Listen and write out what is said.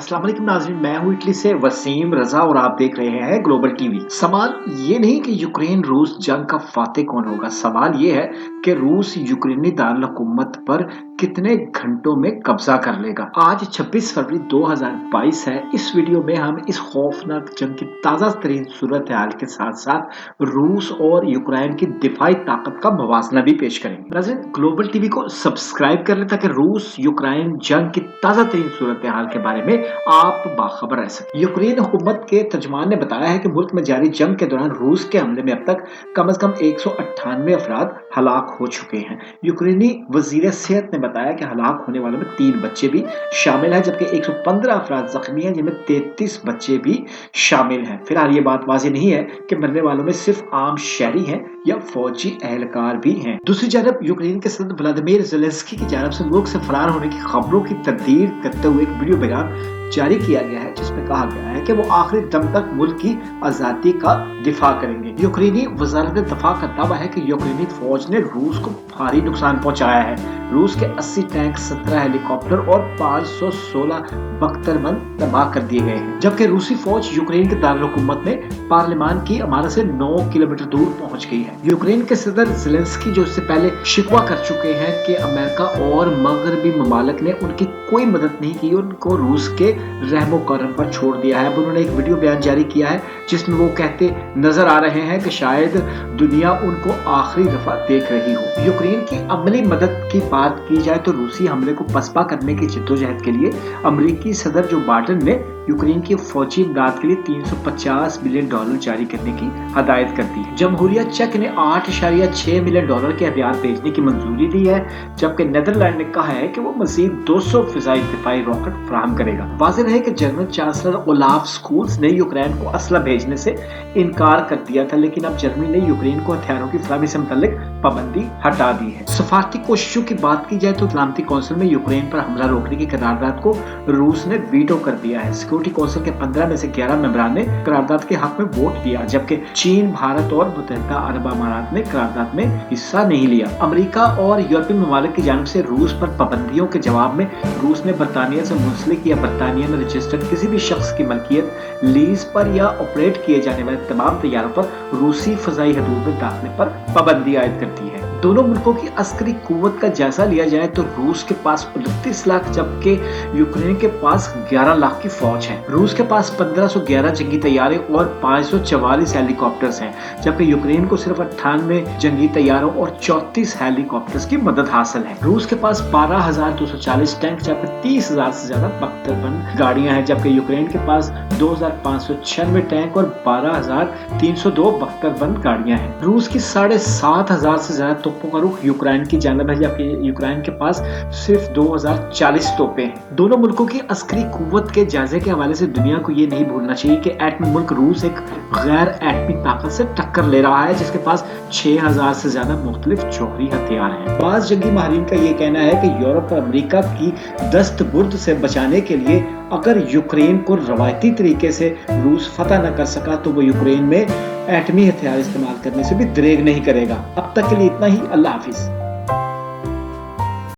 अस्सलाम वालेकुम नाज़रीन, मैं हूँ इटली से वसीम रजा और आप देख रहे हैं ग्लोबल टीवी। सवाल ये नहीं कि यूक्रेन रूस जंग का फातेह कौन होगा, सवाल ये है कि रूस यूक्रेनी दारुल हुकूमत पर कितने घंटों में कब्जा कर लेगा। आज 26 फरवरी 2022 है। इस वीडियो में हम इस खौफनाक जंग की ताज़ा तरीन सूरत हाल के साथ साथ रूस और यूक्रेन की दिफाई ताकत का मुवाजना भी पेश करेंगे। नाज़रीन, ग्लोबल टीवी को सब्सक्राइब कर लें ताकि रूस यूक्रेन जंग की ताज़ा तरीन सूरत हाल के बारे में आप बाखबर रह सकें। यूक्रेन हुकूमत के तर्जमान ने बताया है कि मुल्क में जारी जंग के दौरान रूस के हमले में अब तक कम से कम 198 अफराद हलाक हो चुके हैं। यूक्रेनी वजीर सेहत ने बताया कि हलाक होने वालों में 3 बच्चे भी शामिल हैं, जबकि 115 अफराद जख्मी हैं, जिनमें 33 बच्चे भी शामिल हैं। फिलहाल ये बात वाज़ेह नहीं है कि मरने वालों में सिर्फ आम शहरी हैं या फौजी एहलकार भी हैं। दूसरी जानब यूक्रेन के सदर व्लादिमीर ज़ेलेंस्की की जानब से मुल्क से फरार होने की खबरों की तरदीद करते हुए एक वीडियो बयान जारी किया गया है, जिसमें कहा गया है कि वो आखिरी दम तक मुल्क की आज़ादी का दिफा करेंगे। यूक्रेनी वज़ारत दफा का दावा है कि यूक्रेनी फौज ने रूस को भारी नुकसान पहुंचाया है। रूस के 80 टैंक, 17 हेलीकॉप्टर और 516 बख्तरबंद तबाह कर दिए गए हैं, जबकि रूसी फौज यूक्रेन के दारुल हुकूमत में पार्लियामान की इमारत से 9 किलोमीटर दूर पहुंच गई है। यूक्रेन के सदर ज़ेलेंस्की जो इससे पहले शिकवा कर चुके हैं कि अमेरिका और मगरबी ममालिक ने उनकी कोई मदद नहीं की, उनको रूस के रहमो करम पर छोड़ दिया है। अब उन्होंने एक वीडियो बयान जारी किया है जिसमें वो कहते नजर आ रहे हैं कि शायद दुनिया उनको आखिरी दफा देख रही हो। यूक्रेन की अमली मदद की बात की जाए तो रूसी हमले को पसपा करने की जद्दोजहद के लिए अमेरिकी सदर जो बाइडेन ने यूक्रेन की फौजी इमदाद के लिए $350 मिलियन जारी करने की हदायत कर दी है। जमहूरिया चेक ने $8.6 मिलियन के हथियार भेजने की मंजूरी दी है, जबकि नीदरलैंड ने कहा है कि वो मजीद 200 फिजाई दिफाई रॉकेट फराहम करेगा। वाज़ेह है कि जर्मन चांसलर ओलाफ स्कॉल्स ने यूक्रेन को असला भेजने से इनकार कर दिया था, लेकिन अब जर्मनी ने यूक्रेन को हथियारों की फराहमी से मुताल्लिक पाबंदी हटा दी है। सफारती कोशिशों की बात की जाए तो सलामती कौंसिल में यूक्रेन पर हमला रोकने की करारदाद को रूस ने वीटो कर दिया है। सिक्योरिटी कौंसिल के 15 में से 11 मेंबरान ने करारदाद के हक में वोट दिया, जबकि चीन, भारत और मुत्तहिदा अरब अमारात ने करारदाद में हिस्सा नहीं लिया। अमेरिका और यूरोपीय ममालिक की जानिब से रूस पर पाबंदियों के जवाब में रूस ने बरतानिया से मुंसलिक या बरतानिया में रजिस्टर्ड किसी भी शख्स की मलकियत, लीज पर या ऑपरेट किए जाने वाले तमाम तैयारों पर रूसी फजाई हदूद में दाखिले पर पाबंदी आयद करती है। दोनों मुल्कों की अस्करी कुव्वत का जायजा लिया जाए तो रूस के पास 29 लाख जबकि यूक्रेन के पास 11 लाख की फौज है। रूस के पास 1511 जंगी तैयारे और 544 हेलीकॉप्टर्स हैं, जबकि यूक्रेन को सिर्फ 98 जंगी तैयारों और 34 हेलीकॉप्टर्स की मदद हासिल है। रूस के पास 12,240 टैंक जबकि 30,000 से ज्यादा बख्तरबंद गाड़ियां हैं, जबकि यूक्रेन के पास 2,596 टैंक और 12,302 बख्तरबंद गाड़ियां हैं। रूस की 7,500 से ज्यादा तोपों का रुख यूक्रेन की जानब है, जबकि यूक्रेन के पास सिर्फ 2040 तोपें हैं। दोनों मुल्कों की अस्करी कुव्वत के जायजे के हवाले से दुनिया को ये नहीं भूलना चाहिए कि एटमी मुल्क रूस एक गैर एटमी ताकत से टक्कर ले रहा है, जिसके पास 6,000 से ज्यादा मुख्तलिफ जौहरी हथियार हैं। बाज़ जंगी माहिरीन का ये कहना है कि यूरोप और अमेरिका की दस्त बुर्द से बचाने के लिए अगर यूक्रेन को रवायती तरीके से रूस फतह न कर सका तो वो यूक्रेन में एटमी हथियार इस्तेमाल करने से भी दरेग नहीं करेगा। अब तक के लिए इतना ही। अल्लाह हाफिज।